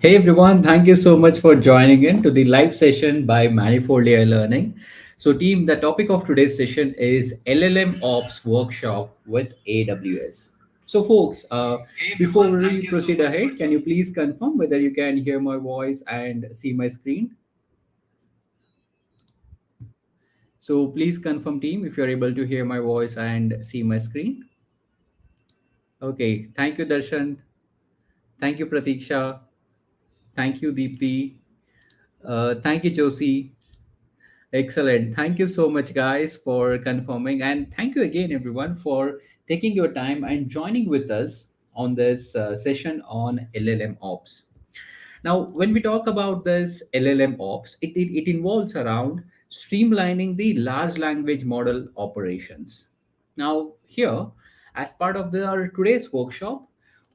Hey everyone, thank you so much for joining in to the live session by Manifold AI Learning. So, team, the topic of today's session is LLM Ops Workshop with AWS. So, folks, before we proceed ahead, can you please confirm whether you can hear my voice and see my screen? So, please confirm, team, if you're able to hear my voice and see my screen. Okay, thank you, Darshan. Thank you, Pratiksha. Thank you, Deepti. Thank you, Josie. Excellent. Thank you so much, guys, for confirming. And thank you again, everyone, for taking your time and joining with us on this session on LLM Ops. Now, when we talk about this LLM Ops, it involves around streamlining the large language model operations. Now, here, as part of our today's workshop,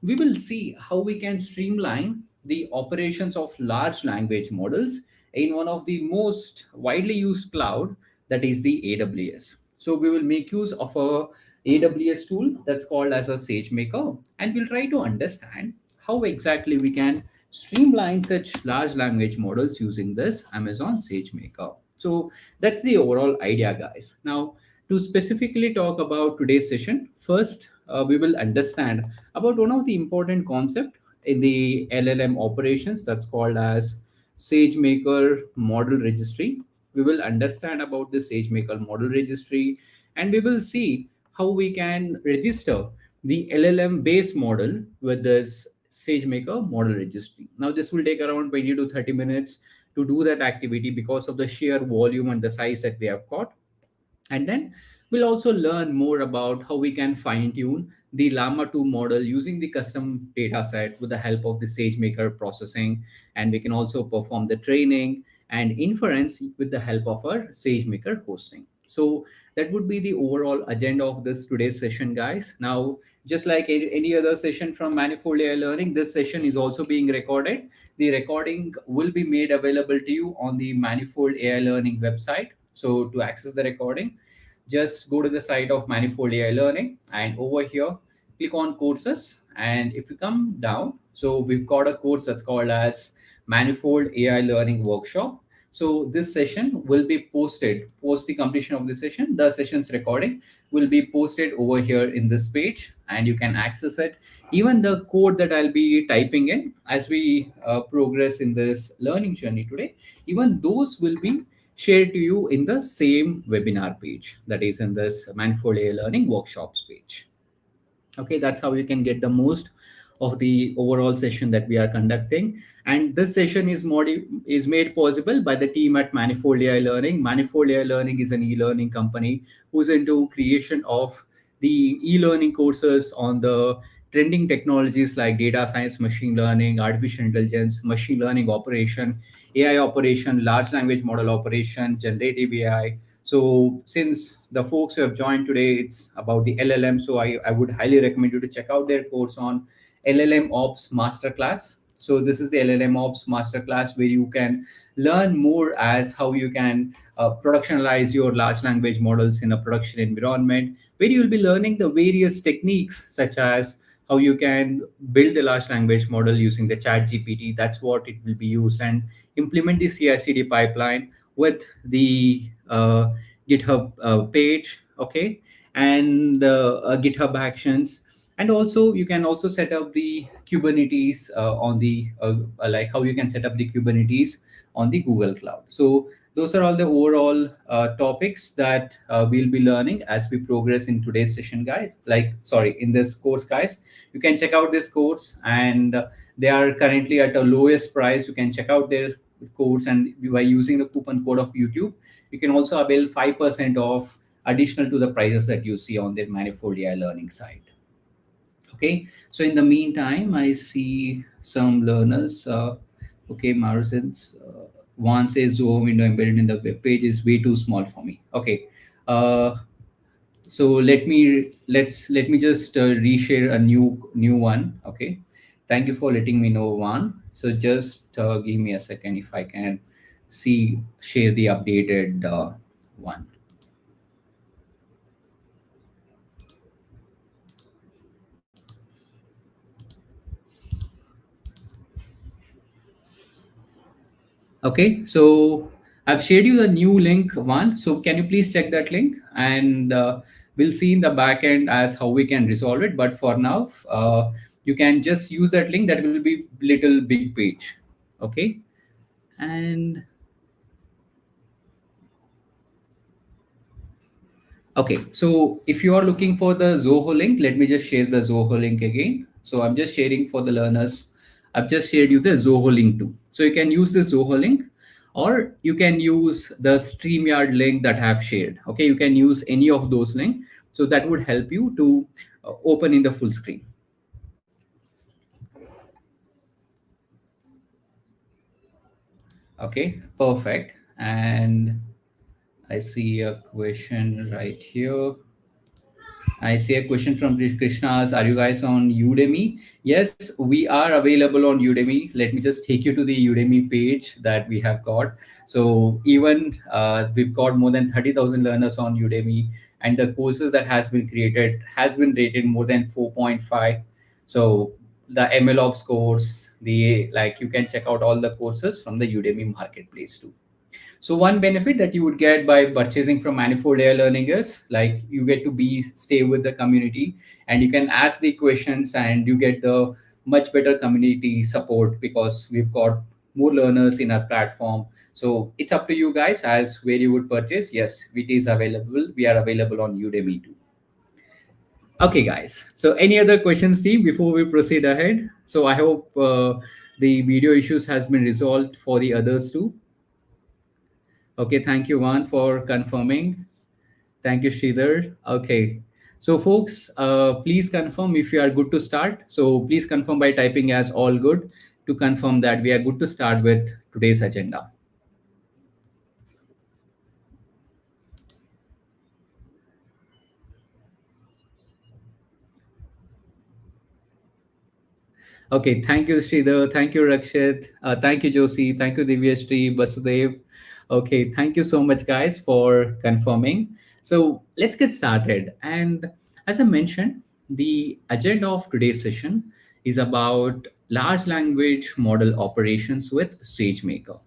we will see how we can streamline the operations of large language models in one of the most widely used cloud, that is the AWS. So we will make use of a AWS tool that's called as a SageMaker, and we'll try to understand how exactly we can streamline such large language models using this Amazon SageMaker. So that's the overall idea, guys. Now, to specifically talk about today's session, first we will understand about one of the important concept in the LLM operations that's called as SageMaker Model Registry. We will understand about the SageMaker Model Registry, and we will see how we can register the LLM based model with this SageMaker Model Registry. Now, this will take around 20 to 30 minutes to do that activity because of the sheer volume and the size that we have got. And then we'll also learn more about how we can fine tune the Llama 2 model using the custom data set with the help of the SageMaker processing. And we can also perform the training and inference with the help of our SageMaker hosting. So that would be the overall agenda of this today's session, guys. Now, just like any other session from Manifold AI Learning, this session is also being recorded. The recording will be made available to you on the Manifold AI Learning website. So to access the recording, just go to the site of Manifold AI Learning, and over here, click on courses. And if you come down, so we've got a course that's called as Manifold AI Learning Workshop. So this session will be posted post the completion of the session. The session's recording will be posted over here in this page, and you can access it. Even the code that I'll be typing in as we progress in this learning journey today, even those will be shared to you in the same webinar page, that is in this Manifold AI Learning Workshops page. Okay, that's how you can get the most of the overall session that we are conducting. And this session is made possible by the team at Manifold AI Learning. Manifold AI Learning is an e-learning company who's into creation of the e-learning courses on the trending technologies like data science, machine learning, artificial intelligence, machine learning operation, AI operation, large language model operation, generative AI. So since the folks who have joined today, it's about the LLM. So I would highly recommend you to check out their course on LLM Ops Masterclass. So this is the LLM Ops Masterclass where you can learn more as how you can productionalize your large language models in a production environment, where you'll be learning the various techniques such as how you can build a large language model using the chat GPT. That's what it will be used, and implement the CI/CD pipeline with the GitHub page, okay, and GitHub Actions. And also, you can also set up the Kubernetes on the like how you can set up the Kubernetes on the Google Cloud. So those are all the overall topics that we'll be learning as we progress in today's session, guys. Like, sorry, in this course, guys. You can check out this course, and they are currently at a lowest price. You can check out their course, and by using the coupon code of YouTube, you can also avail 5% off additional to the prices that you see on their Manifold AI Learning site. Okay, so in the meantime, I see some learners. Okay, Marison's one says Zoom window embedded in the web page is way too small for me. Okay, uh, so let me just reshare a new one. Okay, thank you for letting me know, one. So just give me a second if I can see share the updated one. Okay, so I've shared you the new link one. So can you please check that link, and we'll see in the back end as how we can resolve it. But for now, you can just use that link. That will be little big page. Okay, and okay, so if you are looking for the Zoho link, let me just share the Zoho link again. So I'm just sharing for the learners. I've just shared you the Zoho link too. So you can use the Zoho link, or you can use the StreamYard link that I have shared. Okay, you can use any of those links. So that would help you to open in the full screen. Okay, perfect. And I see a question right here. I see a question from Krishna's. Are you guys on Udemy? Yes, we are available on Udemy. Let me just take you to the Udemy page that we have got. So even we've got more than 30,000 learners on Udemy, and the courses that has been created has been rated more than 4.5. So the MLOps course, the like you can check out all the courses from the Udemy marketplace too. So one benefit that you would get by purchasing from Manifold AI Learning is like you get to be stay with the community, and you can ask the questions, and you get the much better community support because we've got more learners in our platform. So it's up to you guys as where you would purchase. Yes, it is available. We are available on Udemy too. Okay, guys. So any other questions, team, before we proceed ahead? So I hope the video issues has been resolved for the others too. Okay, thank you, Juan, for confirming. Thank you, Sridhar. Okay. So, folks, please confirm if you are good to start. So, please confirm by typing as all good to confirm that we are good to start with today's agenda. Okay, thank you, Sridhar. Thank you, Rakshit. Thank you, Josie. Thank you, Divyashree, Basudev. Okay, thank you so much, guys, for confirming. So let's get started. And as I mentioned, the agenda of today's session is about large language model operations with SageMaker.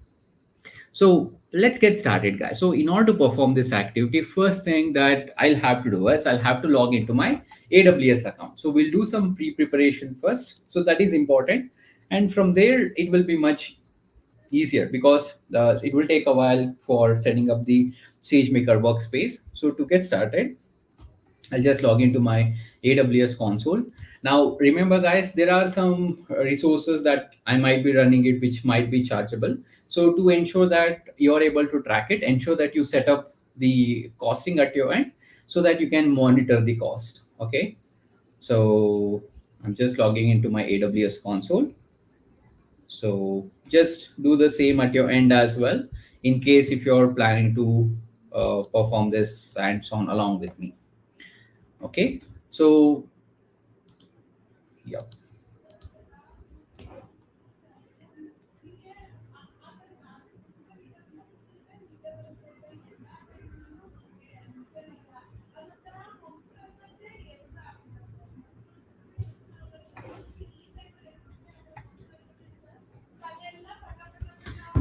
So let's get started, guys. So in order to perform this activity, first thing that I'll have to do is I'll have to log into my AWS account. So we'll do some pre-preparation first. So that is important. And from there, it will be much easier because it will take a while for setting up the SageMaker workspace. So to get started, I'll just log into my AWS console. Now, remember, guys, there are some resources that I might be running it, which might be chargeable. So to ensure that you're able to track it, ensure that you set up the costing at your end so that you can monitor the cost. Okay. So I'm just logging into my AWS console. So just do the same at your end as well, in case if you're planning to perform this hands-on along with me. Okay, so yeah.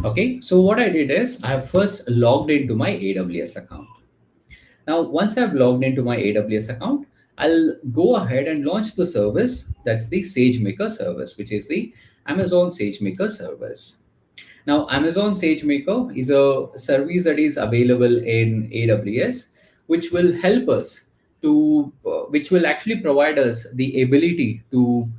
Okay, so what I did is I have first logged into my AWS account. Now, once I've logged into my AWS account, I'll go ahead and launch the service. That's the SageMaker service, which is the Amazon SageMaker service. Now, Amazon SageMaker is a service that is available in AWS, which will help us which will actually provide us the ability to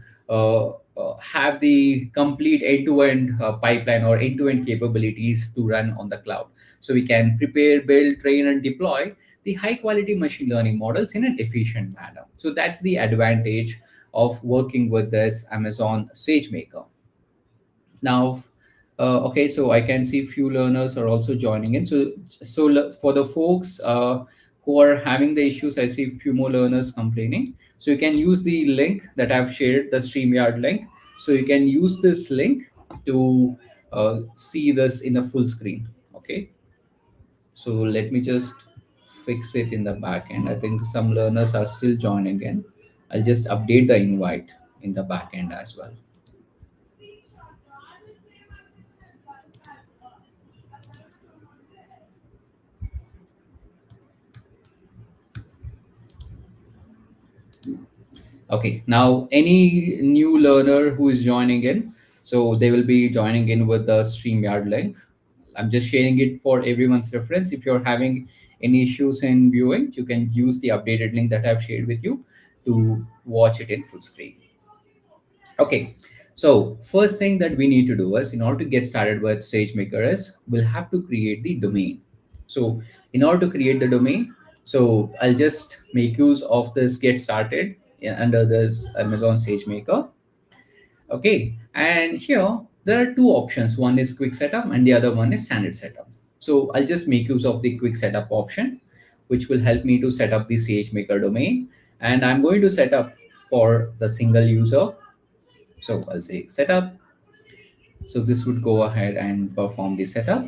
have the complete end-to-end pipeline or end-to-end capabilities to run on the cloud. So we can prepare, build, train, and deploy the high-quality machine learning models in an efficient manner. So that's the advantage of working with this Amazon SageMaker. Now, okay, so I can see few learners are also joining in. So for the folks who are having the issues, I see few more learners complaining. So you can use the link that I've shared, the StreamYard link. So you can use this link to see this in a full screen. Okay, so let me just fix it in the back end. I think some learners are still joining in. I'll just update the invite in the back end as well. Okay, now any new learner who is joining in, so they will be joining in with the StreamYard link. I'm just sharing it for everyone's reference. If you're having any issues in viewing, you can use the updated link that I've shared with you to watch it in full screen. Okay, so first thing that we need to do is, in order to get started with SageMaker, is we'll have to create the domain. So in order to create the domain, so I'll just make use of this get started under this Amazon SageMaker. Okay, and here there are two options. One is quick setup and the other one is standard setup. So I'll just make use of the quick setup option, which will help me to set up the SageMaker domain. And I'm going to set up for the single user. So I'll say setup. So this would go ahead and perform the setup.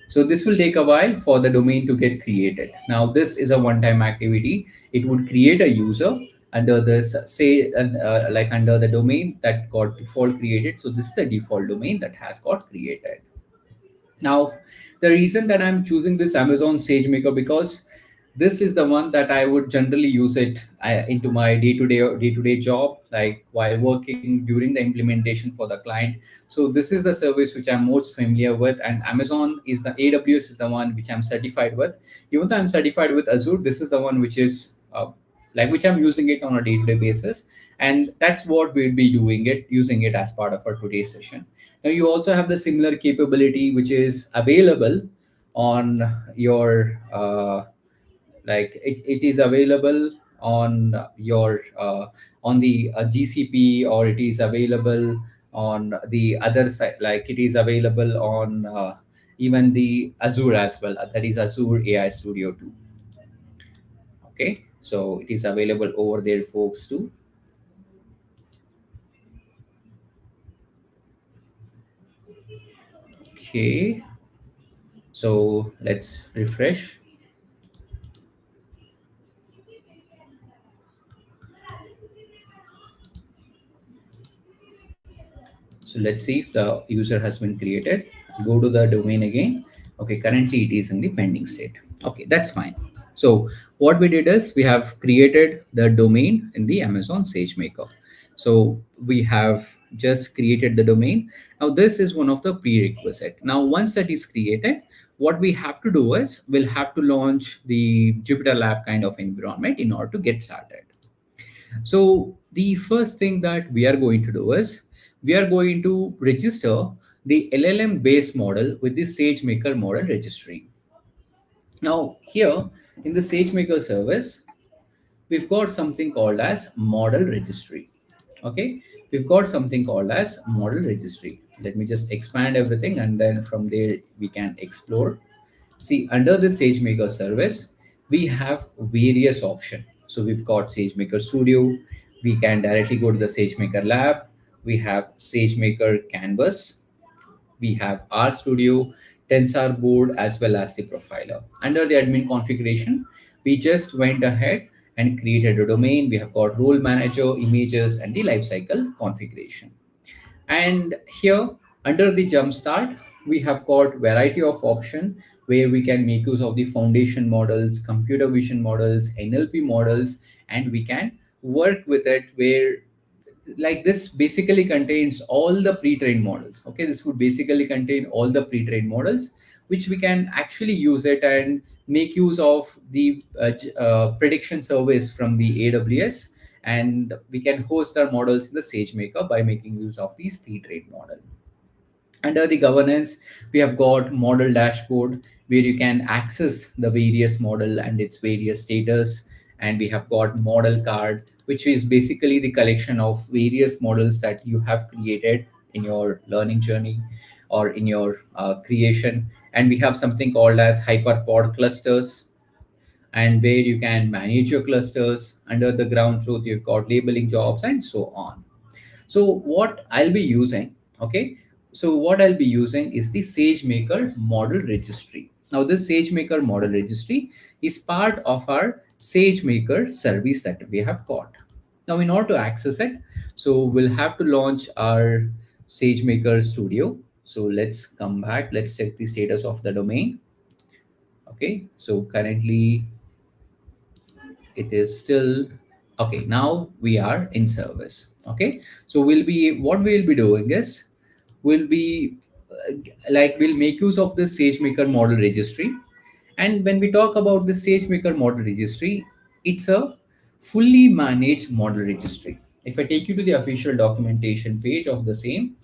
So this will take a while for the domain to get created. Now this is a one-time activity. It would create a user under this say and like under the domain that got default created. So this is the default domain that has got created. Now, the reason that I'm choosing this Amazon SageMaker, because this is the one that I would generally use it into my day-to-day job, like while working during the implementation for the client. So this is the service which I'm most familiar with, and Amazon is the AWS is the one which I'm certified with. Even though I'm certified with Azure, this is the one which is like which I'm using it on a day-to-day basis, and that's what we'll be doing it using it as part of our today's session. Now you also have the similar capability which is available on your it is available on the GCP, or it is available on the other side, like it is available on even the Azure as well. That is Azure AI Studio 2. Okay, so it is available over there, folks, too. Okay, so let's refresh. So let's see if the user has been created. Go to the domain again. Okay, currently it is in the pending state. Okay, that's fine. So what we did is we have created the domain in the Amazon SageMaker. So we have just created the domain. Now this is one of the prerequisite. Now once that is created, what we have to do is we'll have to launch the Jupyter Lab kind of environment in order to get started. So the first thing that we are going to do is we are going to register the LLM based model with the SageMaker Model Registry. Now here in the SageMaker service, we've got something called as Model Registry. Okay, we've got something called as Model Registry. Let me just expand everything, and then from there we can explore. See, under the SageMaker service, we have various options. So we've got SageMaker Studio. We can directly go to the SageMaker Lab. We have SageMaker Canvas. We have R Studio, Tensor Board, as well as the profiler. Under the admin configuration, we just went ahead and created a domain. We have got role manager, images, and the lifecycle configuration. And here under the jumpstart, we have got variety of option where we can make use of the foundation models, computer vision models, NLP models, and we can work with it where like this basically contains all the pre-trained models. Okay, this would basically contain all the pre-trained models, which we can actually use it and make use of the prediction service from the AWS, and we can host our models in the SageMaker by making use of these pre-trained model. Under the governance, we have got model dashboard where you can access the various model and its various status. And we have got model card, which is basically the collection of various models that you have created in your learning journey or in your creation. And we have something called as hyperpod clusters, and where you can manage your clusters. Under the ground truth, you've got labeling jobs and so on. So what I'll be using, okay, so what I'll be using is the SageMaker Model Registry. Now this SageMaker Model Registry is part of our SageMaker service that we have got. Now in order to access it, so we'll have to launch our SageMaker Studio. So let's come back, let's check the status of the domain. Okay, so currently it is still Okay, now we are in service. Okay, so what we'll be doing is we'll be we'll make use of the SageMaker Model Registry. And when we talk about the SageMaker Model Registry, it's a fully managed model registry. If I take you to the official documentation page of the same,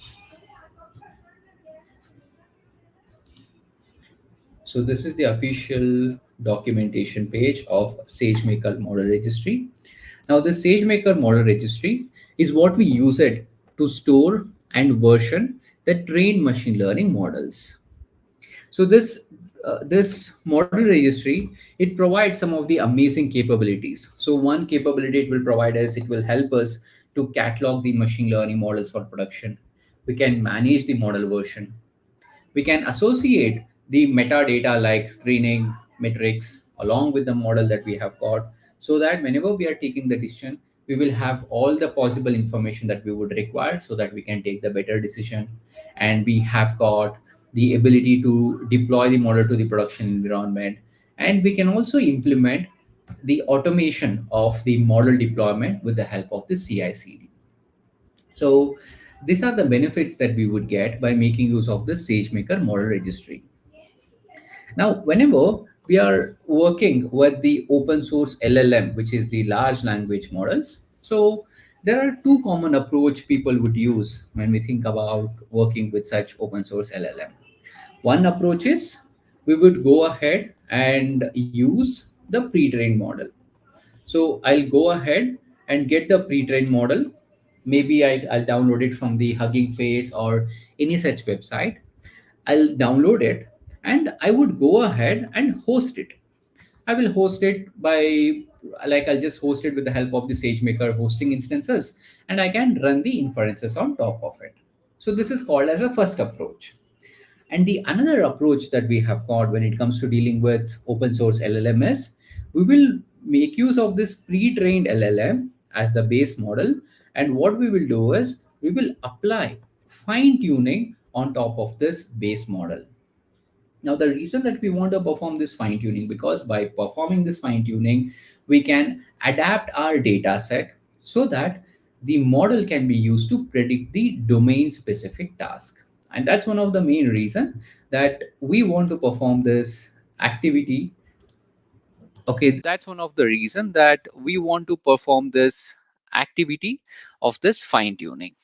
so this is the official documentation page of SageMaker Model Registry. Now, the SageMaker Model Registry is what we use it to store and version the trained machine learning models. So this model registry, it provides some of the amazing capabilities. So one capability it will provide is it will help us to catalog the machine learning models for production. We can manage the model version. We can associate the metadata like training metrics along with the model that we have got, so that whenever we are taking the decision, we will have all the possible information that we would require so that we can take the better decision. And we have got the ability to deploy the model to the production environment. And we can also implement the automation of the model deployment with the help of the CI/CD. So these are the benefits that we would get by making use of the SageMaker Model Registry. Now, whenever we are working with the open source LLM, which is the large language models, so there are two common approach people would use when we think about working with such open source LLM. One approach is we would go ahead and use the pre-trained model. So I'll go ahead and get the pre-trained model. Maybe I'll download it from the Hugging Face or any such website. I'll download it and I would go ahead and host it. I will host it by, I'll just host it with the help of the SageMaker hosting instances, and I can run the inferences on top of it. So this is called as a first approach. And the another approach that we have got when it comes to dealing with open source LLM is we will make use of this pre-trained LLM as the base model. And what we will do is we will apply fine tuning on top of this base model. Now, the reason that we want to perform this fine tuning, because by performing this fine tuning, we can adapt our data set so that the model can be used to predict the domain specific task. And that's one of the main reason that we want to perform this activity. Okay, that's one of the reason that we want to perform this activity of this fine tuning.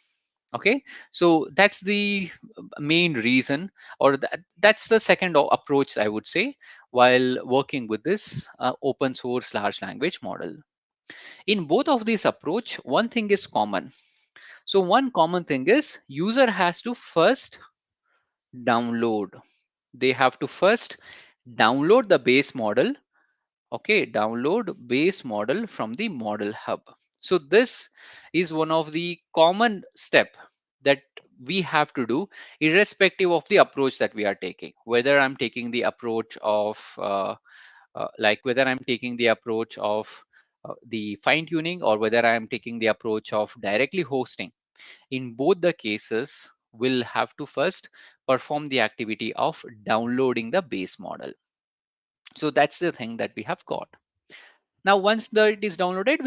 Okay, so that's the main reason, or that's the second approach, I would say, while working with this open source large language model. In both of these approach, one thing is common. So one common thing is user has to first download. They have to first download the base model. Okay, download base model from the model hub. So this is one of the common step that we have to do irrespective of the approach that we are taking, whether I'm taking the approach of whether I'm taking the approach of the fine tuning, or whether I'm taking the approach of directly hosting. In both the cases, we'll have to first perform the activity of downloading the base model. So that's the thing that we have got. Now, once it is downloaded,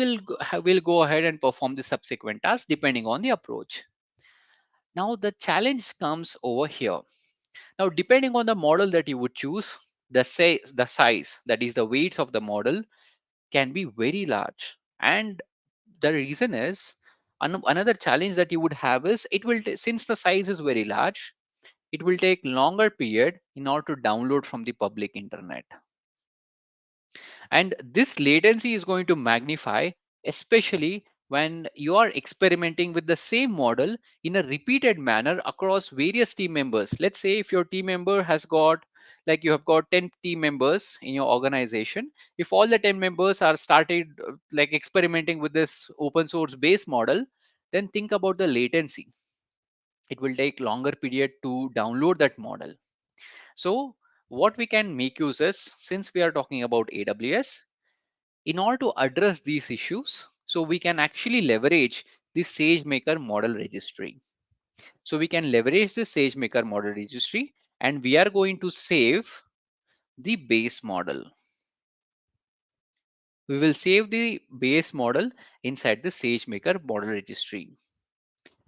we'll go ahead and perform the subsequent task depending on the approach. Now, the challenge comes over here. Now, depending on the model that you would choose, the size, that is the weights of the model, can be very large. And the reason is, another challenge that you would have is since the size is very large, it will take longer period in order to download from the public internet. And this latency is going to magnify, especially when you are experimenting with the same model in a repeated manner across various team members. Let's say if your team member has got, like you have got 10 team members in your organization. If all the 10 members are started experimenting with this open source base model, then think about the latency. It will take longer period to download that model. So what we can make use is, since we are talking about AWS, in order to address these issues, so we can actually leverage the SageMaker Model Registry. So we can leverage the SageMaker Model Registry, and we are going to save the base model. We will save the base model inside the SageMaker Model Registry.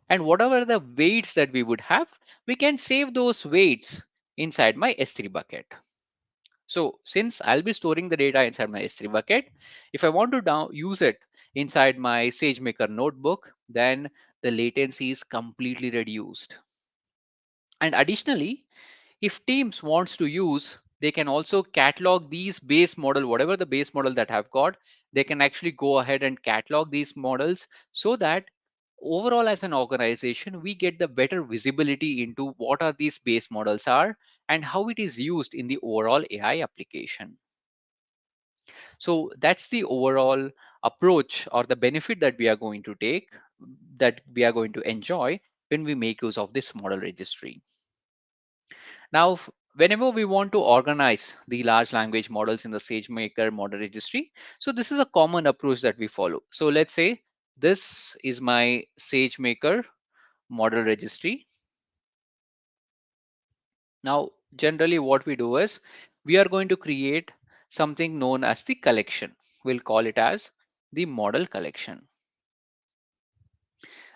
And whatever the weights that we would have, we can save those weights inside my S3 bucket. So since I'll be storing the data inside my S3 bucket, if I want to use it inside my SageMaker notebook, then the latency is completely reduced. And additionally, if teams wants to use, they can also catalog these base model, whatever the base model that I've got, they can actually go ahead and catalog these models so that overall as an organization, we get the better visibility into what are these base models are and how it is used in the overall AI application. So that's the overall approach or the benefit that we are going to take, that we are going to enjoy when we make use of this model registry. Now, whenever we want to organize the large language models in the SageMaker model registry, so this is a common approach that we follow. So let's say this is my SageMaker model registry. Now, generally what we do is we are going to create something known as the collection. We'll call it as the model collection.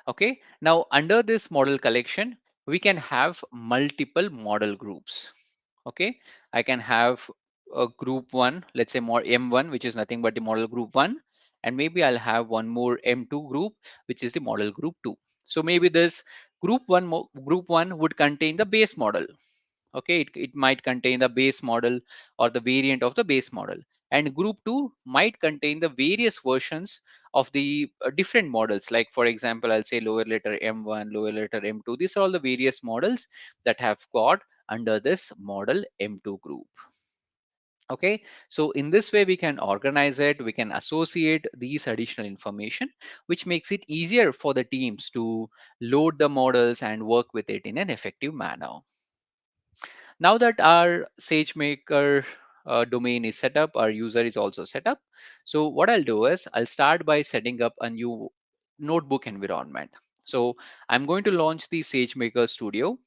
Okay, now under this model collection, we can have multiple model groups. Okay, I can have a group one, let's say more M1, which is nothing but the model group one. And maybe I'll have one more M2 group, which is the model group two. So maybe this group one would contain the base model. Okay, it might contain the base model or the variant of the base model, and group 2 might contain the various versions of the different models, like for example I'll say lower letter M1, lower letter M2. These are all the various models that have got under this model M2 group. Okay, so in this way we can organize it, we can associate these additional information, which makes it easier for the teams to load the models and work with it in an effective manner. Now that our SageMaker domain is set up, our user is also set up. So what I'll do is I'll start by setting up a new notebook environment. So I'm going to launch the SageMaker Studio,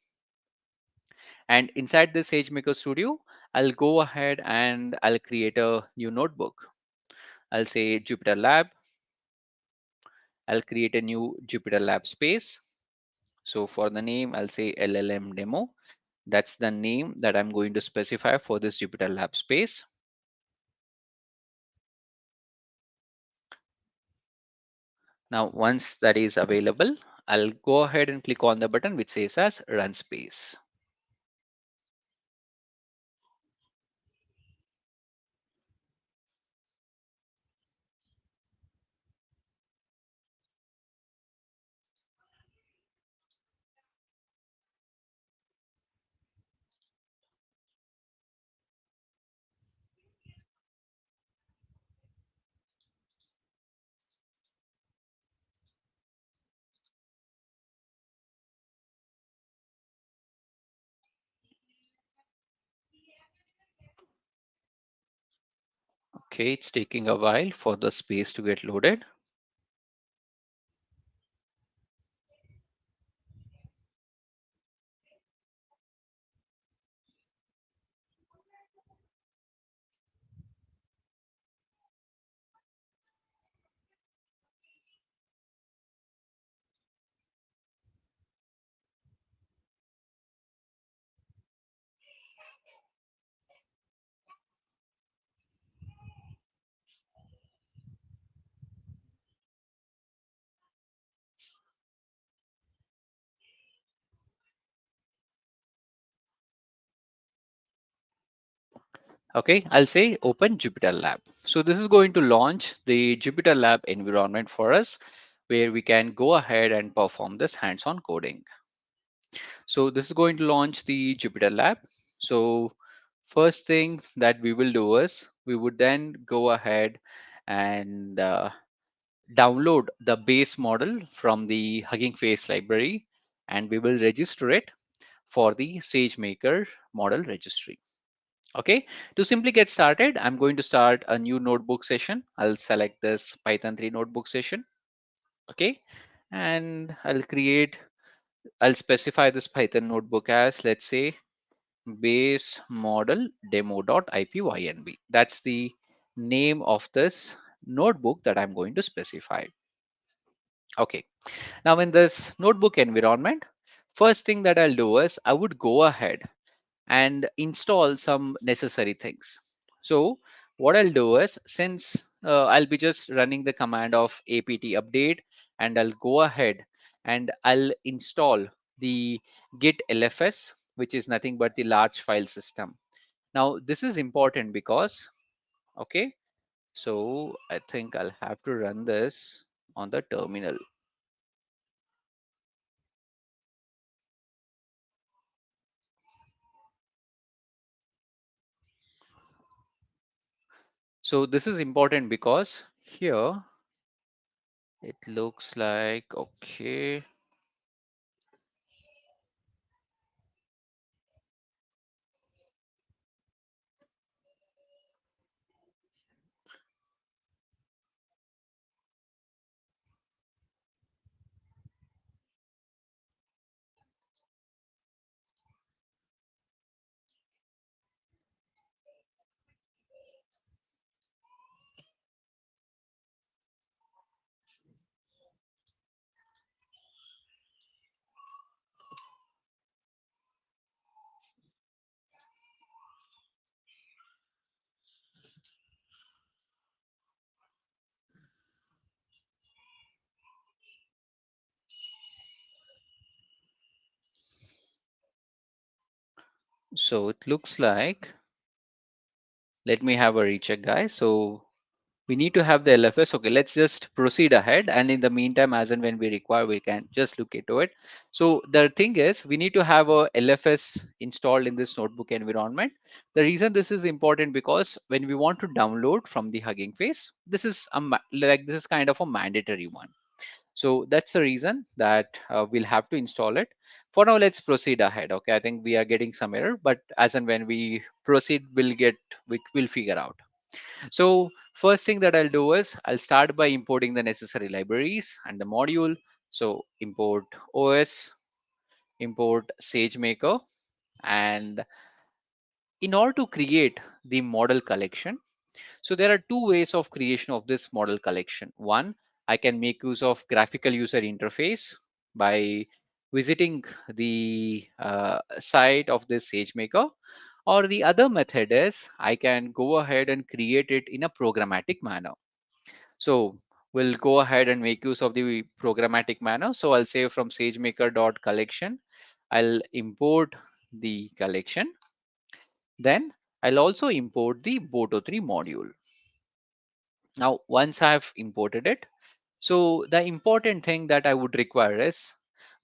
and inside the SageMaker Studio, I'll go ahead and I'll create a new notebook. I'll say Jupyter Lab. I'll create a new Jupyter Lab space. So for the name, I'll say LLM demo. That's the name that I'm going to specify for this Jupyter Lab space. Now, once that is available, I'll go ahead and click on the button which says as run space. Okay, it's taking a while for the space to get loaded. Okay, I'll say open Jupyter Lab. So this is going to launch the Jupyter Lab environment for us, where we can go ahead and perform this hands-on coding. So this is going to launch the Jupyter Lab. So first thing that we will do is we would then go ahead and download the base model from the Hugging Face library, and we will register it for the SageMaker model registry. Okay, to simply get started, I'm going to start a new notebook session. I'll select this Python 3 notebook session. Okay, and I'll specify this Python notebook as, let's say, base model demo.ipynb. That's the name of this notebook that I'm going to specify. Okay. Now in this notebook environment, first thing that I'll do is I would go ahead and install some necessary things. So what I'll do is, since I'll be just running the command of apt update, and I'll go ahead and I'll install the git lfs, which is nothing but the large file system. Now this is important because, okay, so I think I'll have to run this on the terminal. So this is important because here it looks like, okay, so it looks like, let me have a recheck, guys. So we need to have the LFS. Okay, let's just proceed ahead. And in the meantime, as and when we require, we can just look into it. So the thing is, we need to have a LFS installed in this notebook environment. The reason this is important because when we want to download from the Hugging Face, this is this is kind of a mandatory one. So that's the reason that we'll have to install it. For now, let's proceed ahead. Okay, I think we are getting some error, but as and when we proceed, we'll figure out. So first thing that I'll do is I'll start by importing the necessary libraries and the module. So import OS, import SageMaker, and in order to create the model collection, so there are two ways of creation of this model collection. One, I can make use of graphical user interface by visiting the site of this SageMaker, or the other method is I can go ahead and create it in a programmatic manner. So we'll go ahead and make use of the programmatic manner. So I'll say from SageMaker.collection, I'll import the collection. Then I'll also import the Boto3 module. Now, once I've imported it, so the important thing that I would require is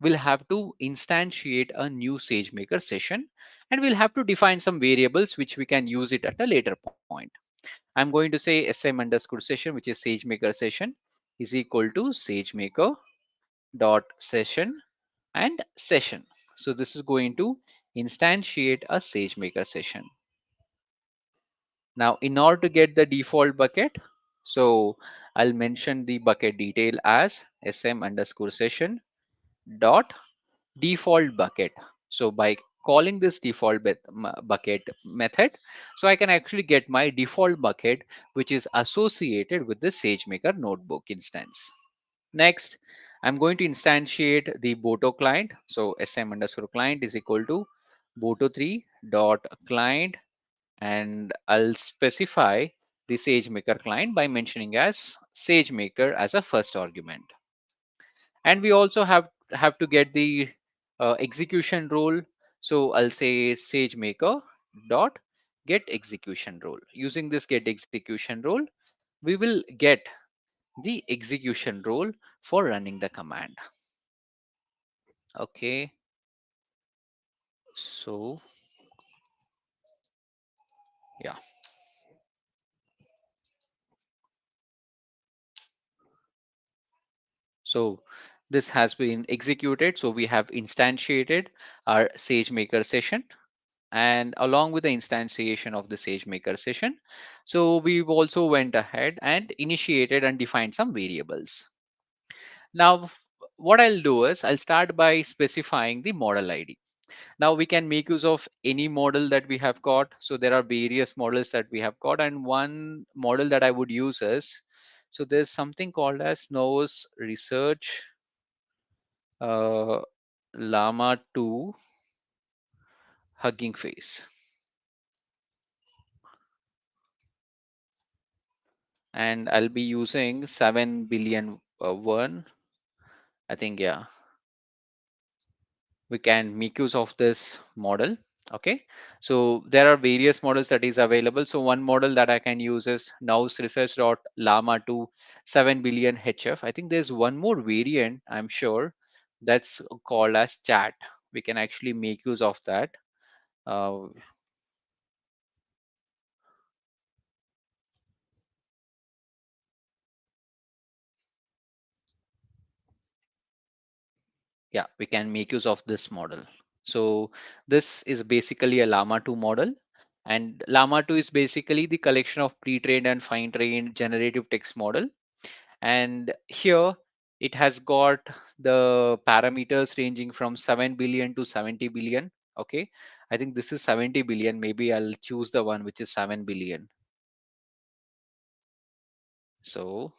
we'll have to instantiate a new SageMaker session, and we'll have to define some variables which we can use it at a later point. I'm going to say sm underscore session, which is SageMaker session, is equal to SageMaker dot session and session. So this is going to instantiate a SageMaker session. Now, in order to get the default bucket, so I'll mention the bucket detail as sm underscore session dot default bucket. So by calling this bucket method, so I can actually get my default bucket, which is associated with the SageMaker notebook instance. Next, I'm going to instantiate the Boto client. So sm underscore client is equal to Boto3 dot client, and I'll specify the SageMaker client by mentioning as SageMaker as a first argument. And we also have to get the execution role. So I'll say SageMaker dot get execution role. Using this get execution role, we will get the execution role for running the command. Okay, so yeah, so this has been executed. So we have instantiated our SageMaker session, and along with the instantiation of the SageMaker session, so we've also went ahead and initiated and defined some variables. Now, what I'll do is I'll start by specifying the model ID. Now we can make use of any model that we have got. So there are various models that we have got, and one model that I would use is So there's something called as nose research uh, llama 2 hugging face, and I'll be using 7 billion one. I think, yeah, we can make use of this model. Okay, so there are various models that is available. So one model that I can use is nows research dot llama to 7 billion hf. I think there's one more variant, I'm sure, that's called as chat. We can actually make use of that. uh, yeah, we can make use of this model. So this is basically a llama 2 model, and llama 2 is basically the collection of pre-trained and fine-trained generative text model. And here it has got the parameters ranging from 7 billion to 70 billion. Okay, I think this is 70 billion. Maybe I'll choose the one which is 7 billion. So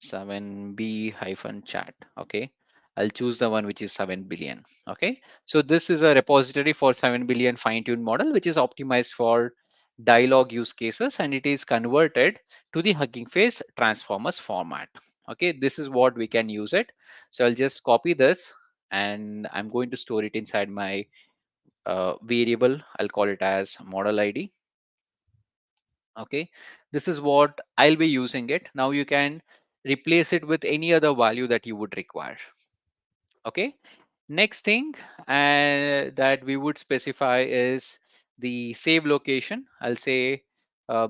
7b hyphen chat. Okay, I'll choose the one which is 7 billion. Okay, so this is a repository for 7 billion fine-tuned model which is optimized for dialogue use cases, and it is converted to the Hugging Face transformers format. Okay, this is what we can use it. So I'll just copy this and I'm going to store it inside my variable. I'll call it as model ID. Okay, this is what I'll be using it. Now you can replace it with any other value that you would require. Okay, next thing that we would specify is the save location. I'll say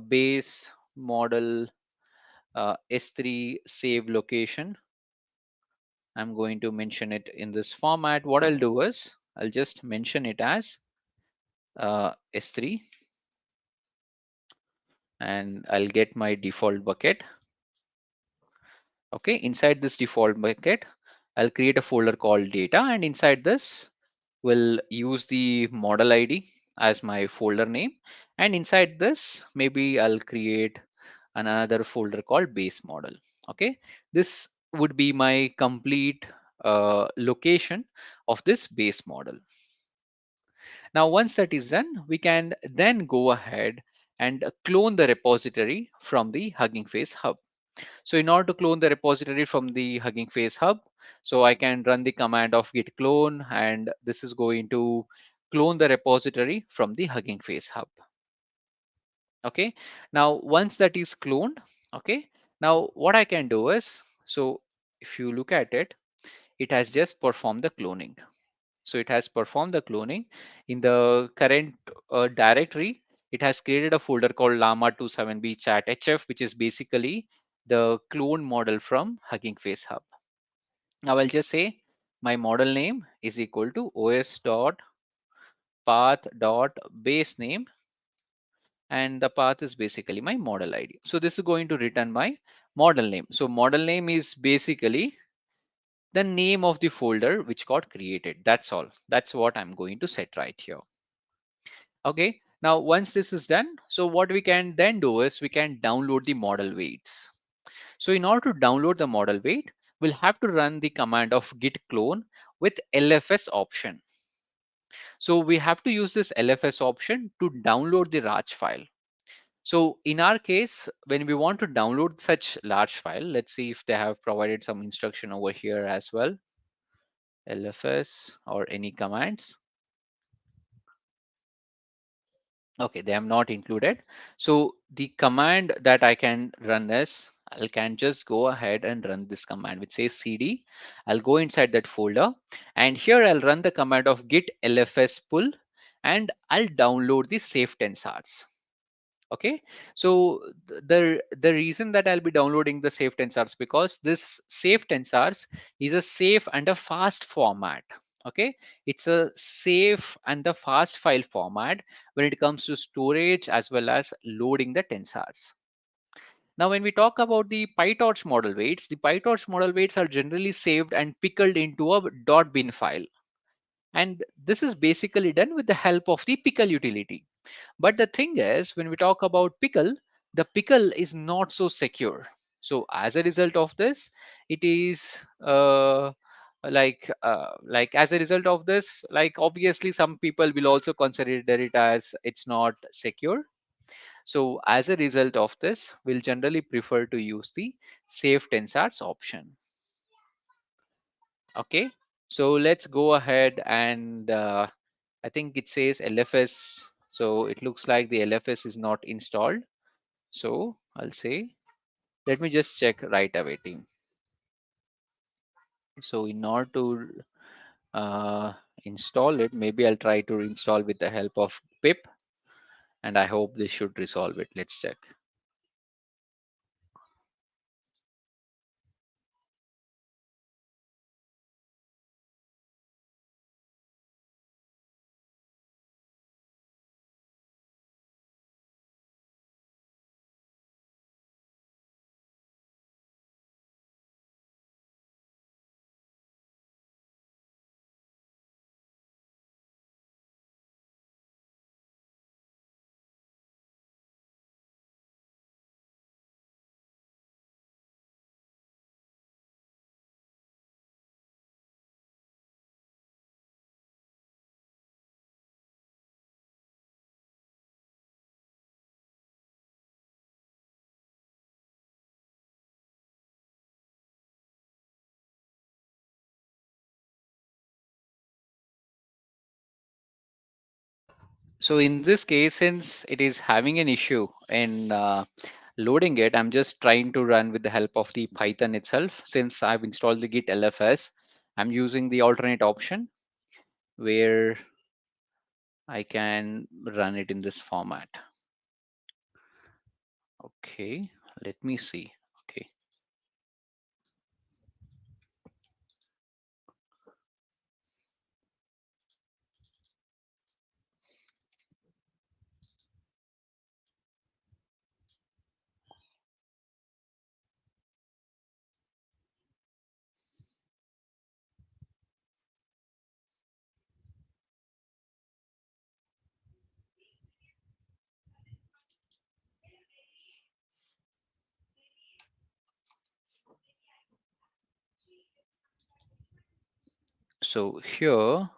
base model S3 save location. I'm going to mention it in this format. What I'll do is I'll just mention it as S3, and I'll get my default bucket. Okay, inside this default bucket, I'll create a folder called data, and inside this will use the model ID as my folder name. And inside this, maybe I'll create another folder called base model. Okay, this would be my complete location of this base model. Now, once that is done, we can then go ahead and clone the repository from the Hugging Face hub. So in order to clone the repository from the Hugging Face hub, so I can run the command of git clone, and this is going to clone the repository from the Hugging Face hub. Okay, now once that is cloned, okay, now what I can do is, so if you look at it, it has just performed the cloning. So it has performed the cloning in the current directory. It has created a folder called llama27b chat hf, which is basically the clone model from Hugging Face hub. Now I'll just say my model name is equal to os dot path dot base name, and the path is basically my model ID. So this is going to return my model name. So model name is basically the name of the folder which got created. That's all. That's what I'm going to set right here. Okay, now once this is done, so what we can then do is we can download the model weights. So in order to download the model weight, we'll have to run the command of git clone with LFS option. So we have to use this LFS option to download the large file. So in our case, when we want to download such large file, let's see if they have provided some instruction over here as well. LFS or any commands. Okay, they have not included. So the command that I can run is, I can just go ahead and run this command which says cd. I'll go inside that folder, and here I'll run the command of git lfs pull, and I'll download the safe tensors. Okay, so the reason that I'll be downloading the safe tensors, because this safe tensors is a safe and a fast format. Okay, it's a safe and the fast file format when it comes to storage as well as loading the tensors. Now when we talk about the PyTorch model weights, the PyTorch model weights are generally saved and pickled into a .bin file, and this is basically done with the help of the pickle utility. But the thing is, when we talk about pickle, the pickle is not so secure. So as a result of this, it is like as a result of this, like obviously some people will also consider it as it's not secure. So as a result of this, we'll generally prefer to use the safe tensors option. Okay, so let's go ahead and I think it says LFS. So it looks like the LFS is not installed. So I'll say, let me just check right away, team. So in order to install it, maybe I'll try to install with the help of pip, and I hope this should resolve it. Let's check. So in this case, since it is having an issue in loading it, I'm just trying to run with the help of the Python itself. Since I've installed the Git LFS, I'm using the alternate option where I can run it in this format. Okay, let me see. Okay, so here,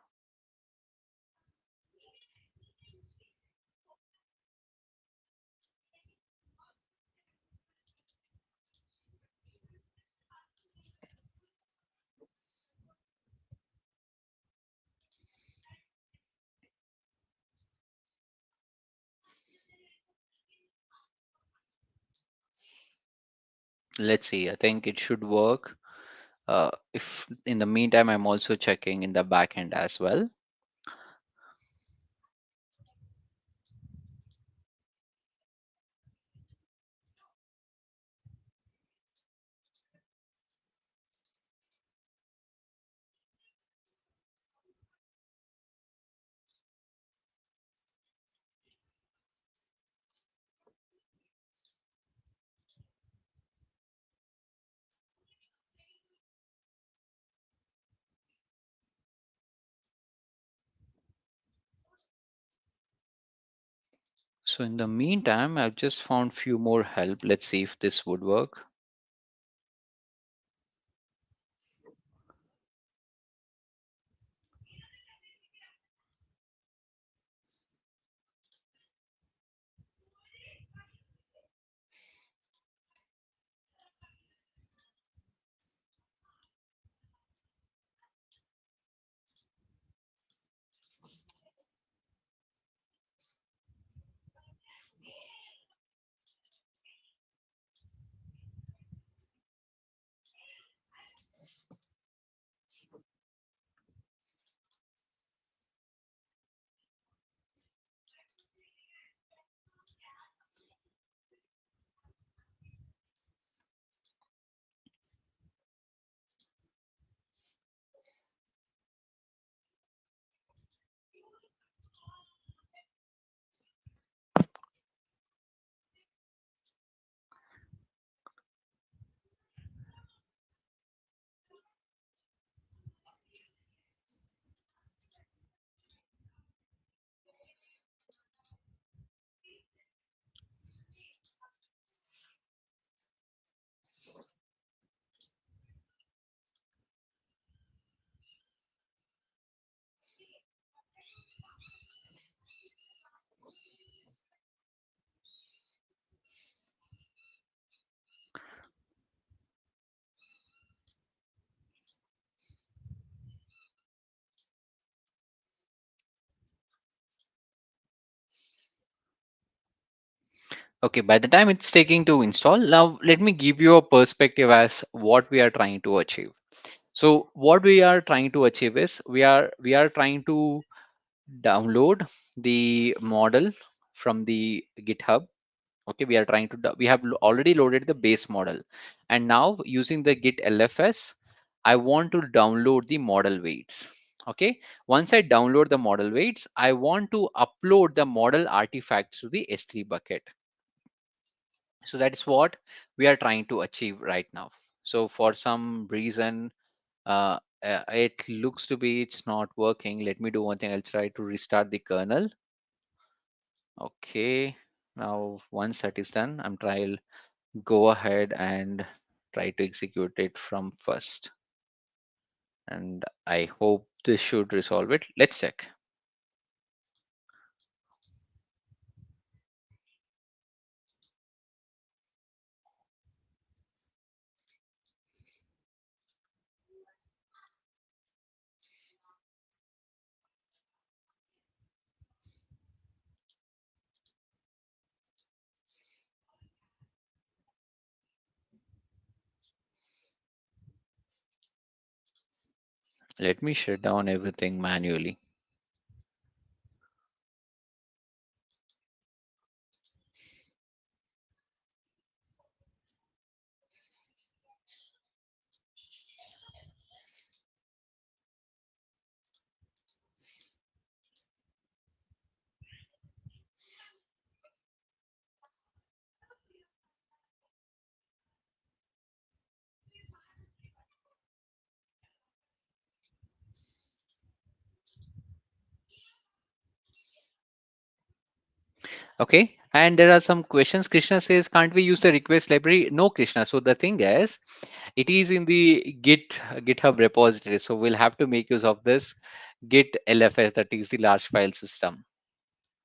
let's see. I think it should work. If in the meantime, I'm also checking in the backend as well. So in the meantime, I've just found few more help. Let's see if this would work. Okay, by the time it's taking to install, now let me give you a perspective as what we are trying to achieve. So what we are trying to achieve is we are trying to download the model from the GitHub. Okay, we are trying to we have already loaded the base model, and now using the git lfs, I want to download the model weights. Okay, once I download the model weights, I want to upload the model artifacts to the s3 bucket. So that's what we are trying to achieve right now. So for some reason, it looks to be it's not working. Let me do one thing. I'll try to restart the kernel. Okay, now once that is done, I'm trying go ahead and try to execute it from first, and I hope this should resolve it. Let's check. Let me shut down everything manually. Okay, and there are some questions. Krishna says, can't we use the request library? No, Krishna. So the thing is, it is in the GitHub repository. So we'll have to make use of this Git LFS, that is the large file system.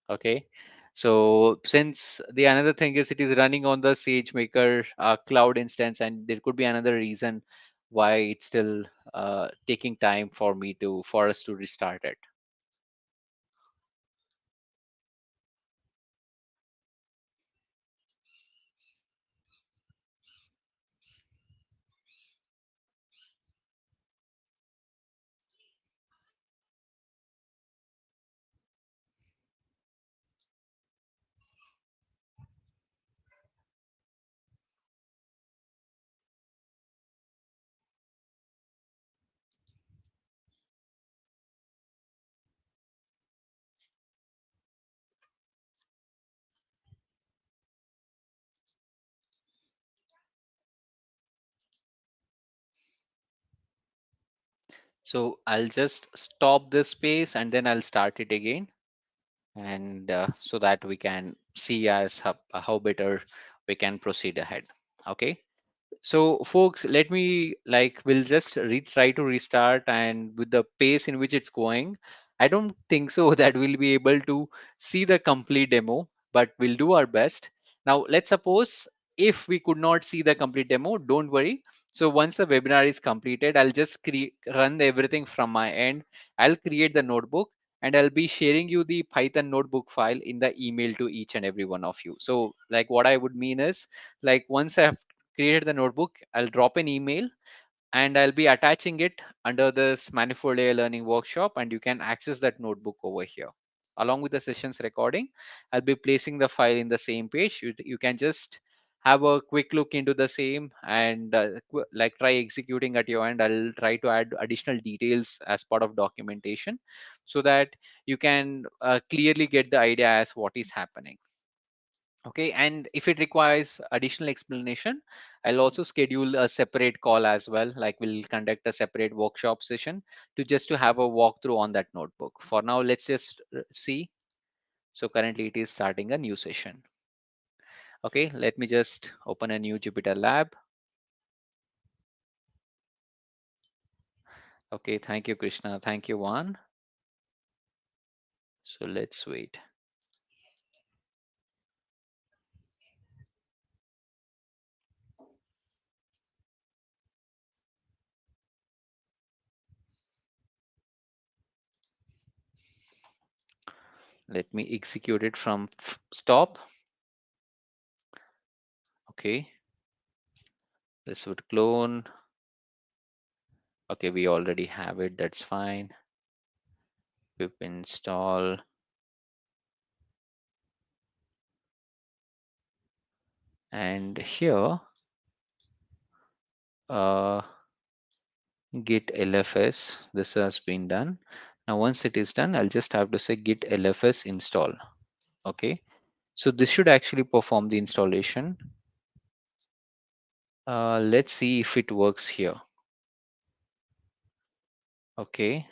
Okay. So since the another thing is it is running on the SageMaker cloud instance, and there could be another reason why it's still taking time for us to restart it. So I'll just stop this space and then I'll start it again, and so that we can see as how better we can proceed ahead. Okay. So folks, let me like we'll just try to restart, and with the pace in which it's going, I don't think so that we'll be able to see the complete demo, but we'll do our best. Now let's suppose if we could not see the complete demo, don't worry. So once the webinar is completed, I'll just run everything from my end. I'll create the notebook, and I'll be sharing you the Python notebook file in the email to each and every one of you. So like what I would mean is, like once I have created the notebook, I'll drop an email and I'll be attaching it under this manifold AI learning workshop, and you can access that notebook over here. Along with the sessions recording, I'll be placing the file in the same page. You can just have a quick look into the same, and like try executing at your end. I'll try to add additional details as part of documentation so that you can clearly get the idea as what is happening. Okay, and if it requires additional explanation, I'll also schedule a separate call as well. Like we'll conduct a separate workshop session to just to have a walkthrough on that notebook. For now, let's just see. So currently it is starting a new session. Okay, let me just open a new Jupyter lab. Okay, thank you, Krishna. Thank you, Juan. So let's wait. Let me execute it from stop. Okay, this would clone. Okay, we already have it. That's fine. Pip install. And here, uh, git lfs. This has been done. Now, once it is done, I'll just have to say git lfs install. Okay, so this should actually perform the installation. Let's see if it works here. Okay.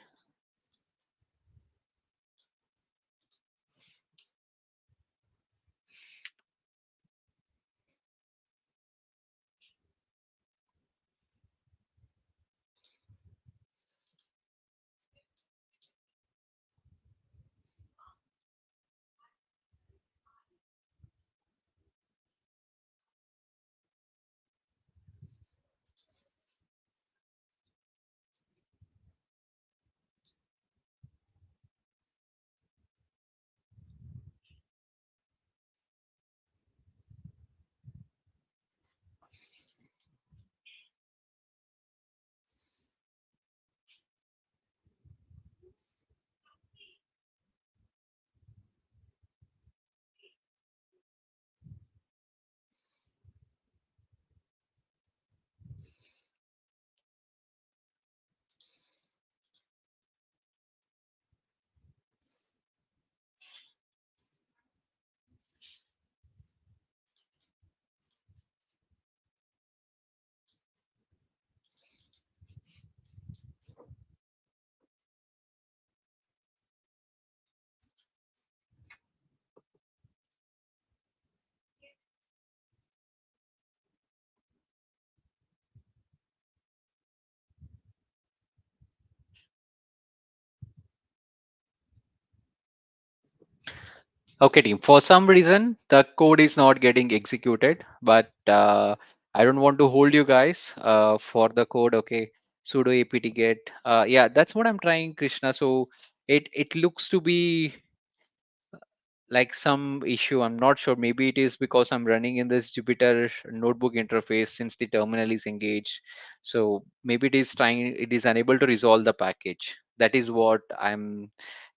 Okay, team. For some reason, the code is not getting executed, but I don't want to hold you guys for the code. Okay, sudo apt get. Yeah, that's what I'm trying, Krishna. So it looks to be like some issue. I'm not sure. Maybe it is because I'm running in this Jupyter notebook interface since the terminal is engaged. So maybe it is unable to resolve the package. That is what I'm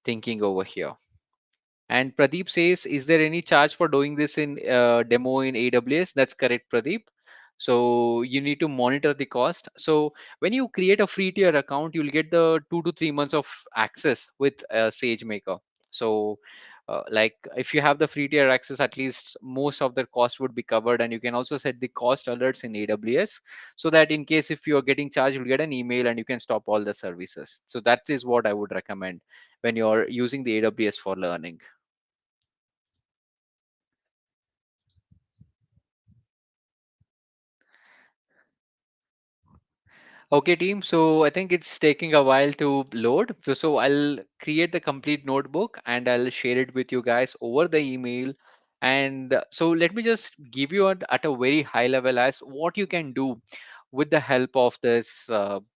thinking over here. And Pradeep says, is there any charge for doing this in demo in AWS? That's correct, Pradeep. So you need to monitor the cost. So when you create a free tier account, you'll get the 2 to 3 months of access with SageMaker. So like if you have the free tier access, at least most of the cost would be covered. And you can also set the cost alerts in AWS so that in case if you're getting charged, you'll get an email and you can stop all the services. So that is what I would recommend when you're using the AWS for learning. Okay, team. So I think it's taking a while to load. So I'll create the complete notebook and I'll share it with you guys over the email. And so let me just give you at a very high level as what you can do with the help of this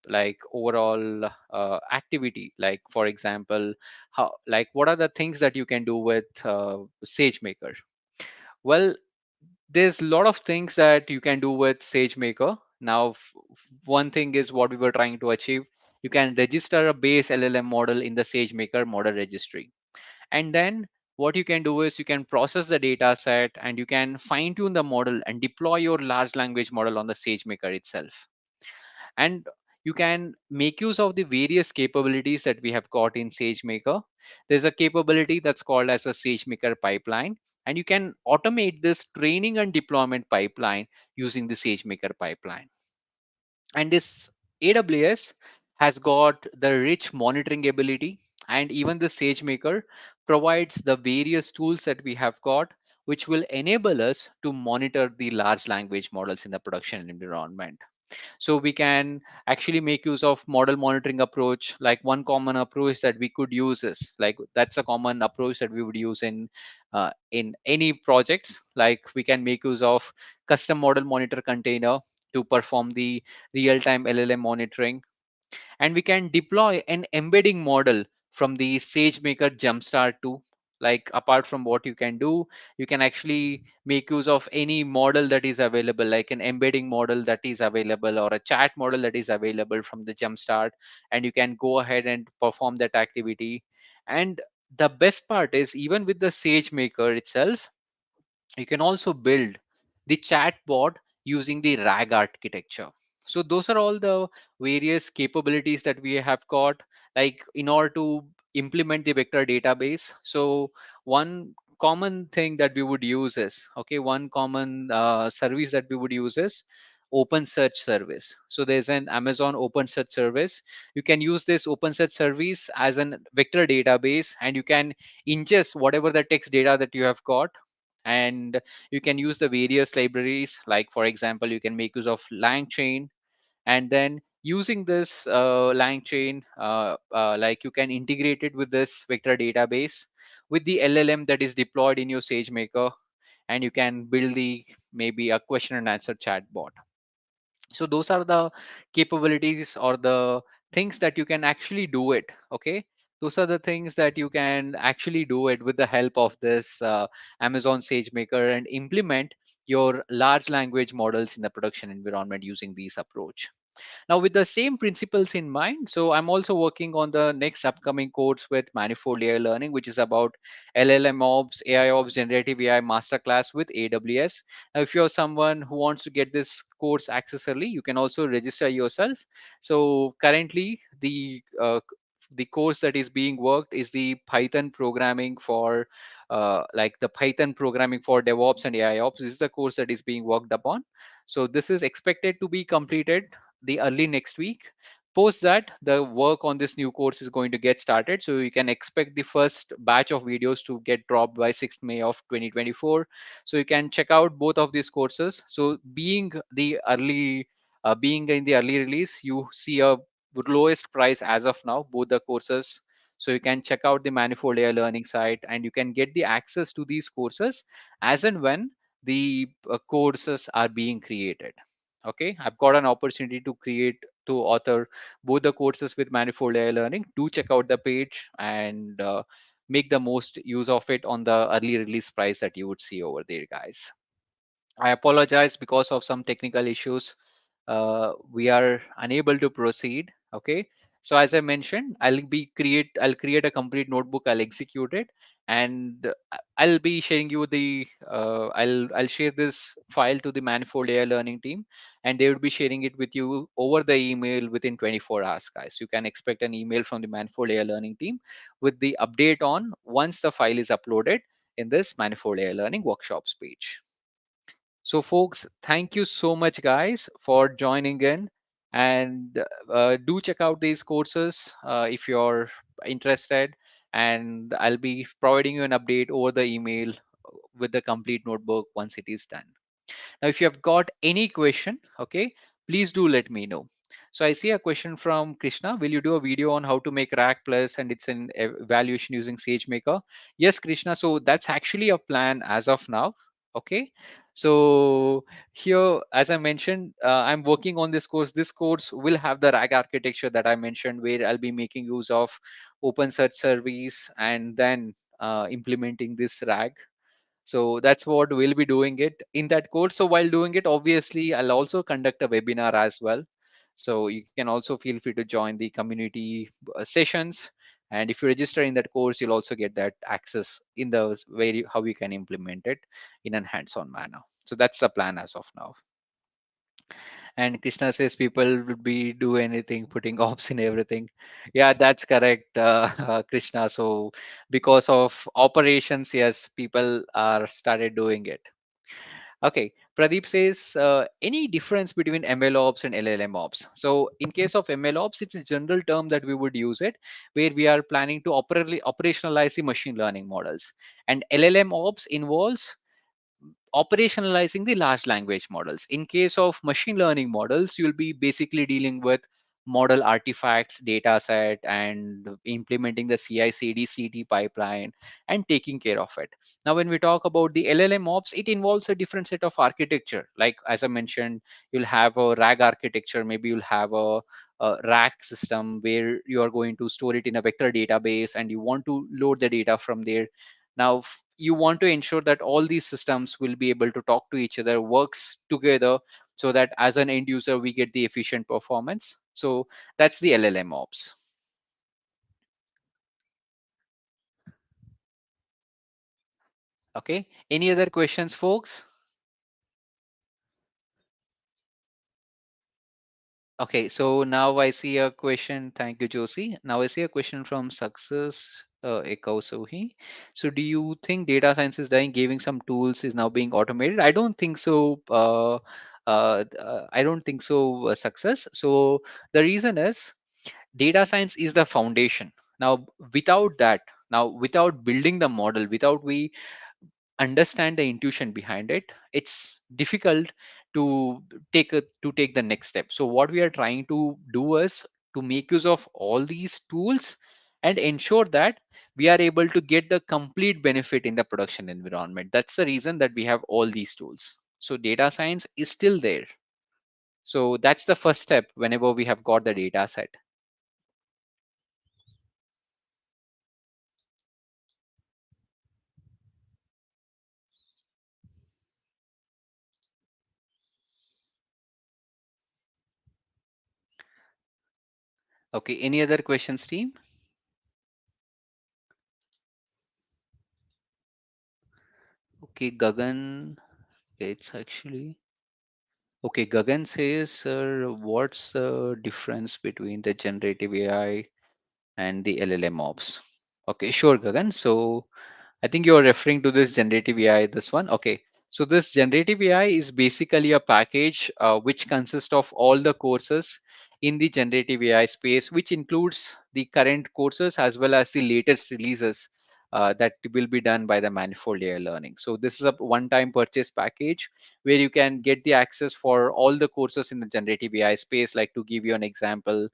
like overall activity. Like for example, how like what are the things that you can do with SageMaker? Well, there's a lot of things that you can do with SageMaker. Now, one thing is what we were trying to achieve. You can register a base LLM model in the SageMaker Model Registry. And then what you can do is you can process the data set and you can fine tune the model and deploy your large language model on the SageMaker itself. And you can make use of the various capabilities that we have got in SageMaker. There's a capability that's called as a SageMaker pipeline, and you can automate this training and deployment pipeline using the SageMaker pipeline. And this AWS has got the rich monitoring ability, and even the SageMaker provides the various tools that we have got, which will enable us to monitor the large language models in the production environment. So we can actually make use of model monitoring approach. Like one common approach that we could use is like that's a common approach that we would use in any projects. Like we can make use of custom model monitor container to perform the real-time LLM monitoring, and we can deploy an embedding model from the SageMaker Jumpstart tool. Like apart from what you can do, you can actually make use of any model that is available, like an embedding model that is available or a chat model that is available from the jumpstart, and you can go ahead and perform that activity. And the best part is, even with the SageMaker itself, you can also build the chatbot using the RAG architecture. So those are all the various capabilities that we have got, like in order to implement the vector database. So one common thing that we would use is, okay, one common service that we would use is open search service. So there's an Amazon open search service. You can use this open search service as an vector database, and you can ingest whatever the text data that you have got, and you can use the various libraries, like for example you can make use of LangChain, and then using this LangChain, like you can integrate it with this vector database with the LLM that is deployed in your SageMaker, and you can build the maybe a question and answer chatbot. So those are the capabilities or the things that you can actually do it. Okay, those are the things that you can actually do it with the help of this Amazon SageMaker, and implement your large language models in the production environment using these approach. Now, with the same principles in mind, so I'm also working on the next upcoming course with Manifold AI Learning, which is about LLMOps, AIOps, Generative AI Masterclass with AWS. Now, if you're someone who wants to get this course access early, you can also register yourself. So currently, the course that is being worked is the Python programming for like the Python programming for DevOps and AIOps. This is the course that is being worked upon. So this is expected to be completed the early next week. Post that, the work on this new course is going to get started. So you can expect the first batch of videos to get dropped by 6th May of 2024. So you can check out both of these courses. So being in the early release, you see a lowest price as of now, both the courses. So you can check out the Manifold AI Learning site, and you can get the access to these courses as and when the courses are being created. Okay, I've got an opportunity to create, to author both the courses with Manifold AI Learning. Do check out the page and make the most use of it on the early release price that you would see over there, guys. I apologize, because of some technical issues, we are unable to proceed. Okay. So as I mentioned, I'll create a complete notebook. I'll execute it, and I'll be sharing you I'll share this file to the Manifold AI Learning team, and they would be sharing it with you over the email within 24 hours, guys. You can expect an email from the Manifold AI Learning team with the update on once the file is uploaded in this Manifold AI Learning workshops page. So, folks, thank you so much, guys, for joining in. And do check out these courses if you're interested. And I'll be providing you an update over the email with the complete notebook once it is done. Now, if you have got any question, okay, please do let me know. So I see a question from Krishna. Will you do a video on how to make Rack Plus and it's an evaluation using SageMaker? Yes, Krishna. So that's actually a plan as of now. Okay. So here, as I mentioned, I'm working on this course. This course will have the RAG architecture that I mentioned, where I'll be making use of open search service and then implementing this RAG. So that's what we'll be doing it in that course. So while doing it, obviously I'll also conduct a webinar as well. So you can also feel free to join the community sessions, and if you register in that course, you'll also get that access in the way how you can implement it in a hands-on manner. So that's the plan as of now. And Krishna says people would be do anything, putting ops in everything. Yeah, that's correct, Krishna. So because of operations, yes, people are started doing it. Okay, Pradeep says any difference between MLOps and LLMOps? So in case of MLOps, it's a general term that we would use it, where we are planning to operationalize the machine learning models, and LLM ops involves operationalizing the large language models. In case of machine learning models, you'll be basically dealing with model artifacts, data set, and implementing the CI/CD pipeline and taking care of it. Now, when we talk about the LLM ops, it involves a different set of architecture. Like as I mentioned, you'll have a RAG architecture, maybe you'll have a rack system where you are going to store it in a vector database and you want to load the data from there. Now you want to ensure that all these systems will be able to talk to each other, works together, so that as an end user we get the efficient performance. So that's the LLM ops. Okay, any other questions, folks? Okay, so now I see a question. Thank you, Josie. Now I see a question from Success Ekau Sohi. So, do you think data science is dying? Giving some tools is now being automated? I don't think so. I don't think so. Success. So the reason is data science is the foundation. Now, without that, now without building the model, without we understand the intuition behind it, it's difficult to take the next step. So what we are trying to do is to make use of all these tools and ensure that we are able to get the complete benefit in the production environment. That's the reason that we have all these tools. So data science is still there. So that's the first step whenever we have got the data set. Okay, any other questions, team? Okay, Gagan, it's actually okay. Gagan says, sir, what's the difference between the generative AI and the LLM ops? Okay, sure, Gagan. So I think you're referring to this generative AI, this one. Okay. So this generative AI is basically a package which consists of all the courses in the generative AI space, which includes the current courses as well as the latest releases that will be done by the Manifold AI Learning. So this is a one-time purchase package where you can get the access for all the courses in the generative AI space. Like to give you an example,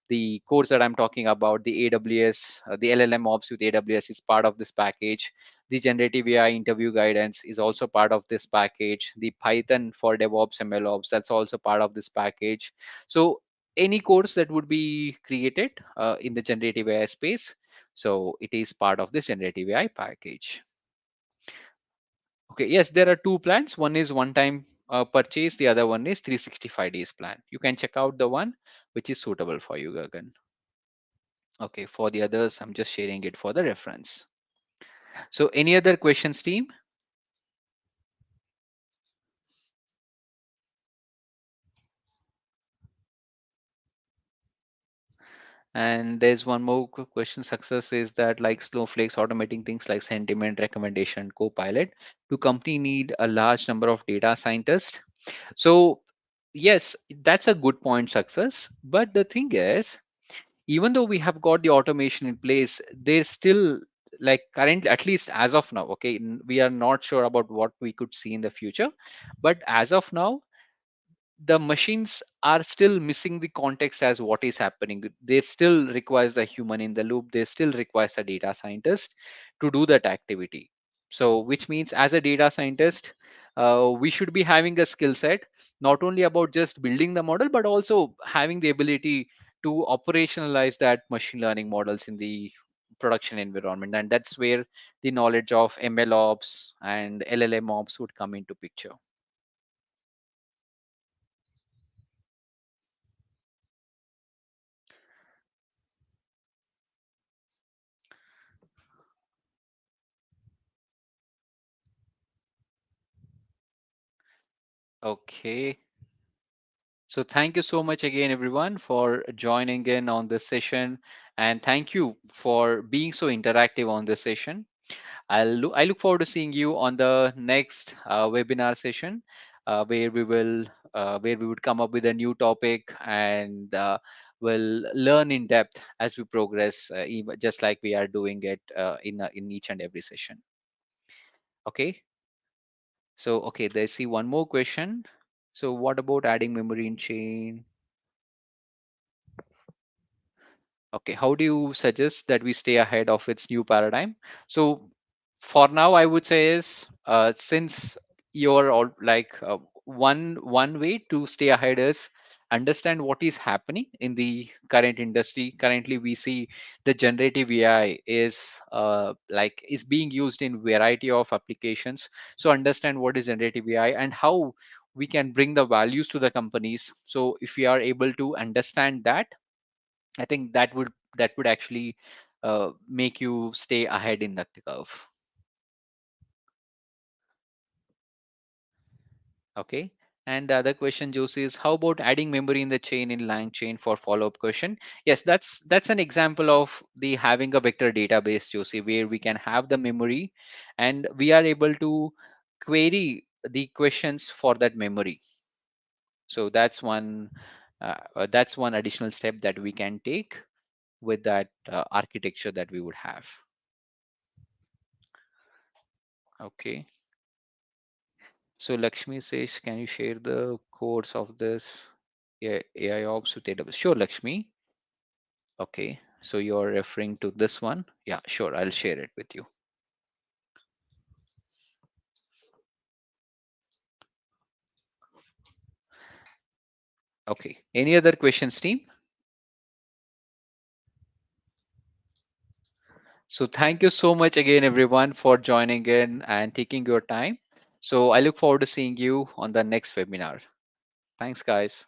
the course that I'm talking about, the AWS, the LLM ops with AWS is part of this package. The generative AI interview guidance is also part of this package. The Python for DevOps, MLOps, that's also part of this package. So any course that would be created in the generative AI space, so it is part of this generative AI package. Okay, yes, there are two plans. One is one-time purchase. The other one is 365 days plan. You can check out the one which is suitable for you, Gagan. Okay, for the others, I'm just sharing it for the reference. So any other questions, team? And there's one more question. Success is that like Snowflake's automating things like sentiment, recommendation, Copilot. Do company need a large number of data scientists? So yes, that's a good point, Success. But the thing is, even though we have got the automation in place, there's still like currently, at least as of now, okay, we are not sure about what we could see in the future, but as of now, the machines are still missing the context as what is happening. They still requires the human in the loop. They still requires a data scientist to do that activity. So which means as a data scientist, we should be having a skill set not only about just building the model but also having the ability to operationalize that machine learning models in the production environment, and that's where the knowledge of ML ops and LLM ops would come into picture. Okay. So thank you so much again, everyone, for joining in on this session, and thank you for being so interactive on this session. I look forward to seeing you on the next webinar session, where we would come up with a new topic and we'll learn in depth as we progress, just like we are doing it in each and every session. Okay. So okay, there's see one more question. So what about adding memory in chain? Okay, how do you suggest that we stay ahead of its new paradigm? So for now, I would say is since you're all like one way to stay ahead is understand what is happening in the current industry. Currently we see the generative AI is being used in variety of applications. So understand what is generative AI and how we can bring the values to the companies. So if we are able to understand that, I think that would actually make you stay ahead in the curve. Okay. And the other question, Josie, is how about adding memory in the chain in LangChain for follow-up question? Yes, that's an example of the having a vector database, Josie, where we can have the memory and we are able to query the questions for that memory. So that's one additional step that we can take with that architecture that we would have. Okay. So Lakshmi says, can you share the codes of this AI ops with AWS? Sure, Lakshmi. Okay. So you're referring to this one? Yeah, sure. I'll share it with you. Okay. Any other questions, team? So thank you so much again, everyone, for joining in and taking your time. So I look forward to seeing you on the next webinar. Thanks, guys.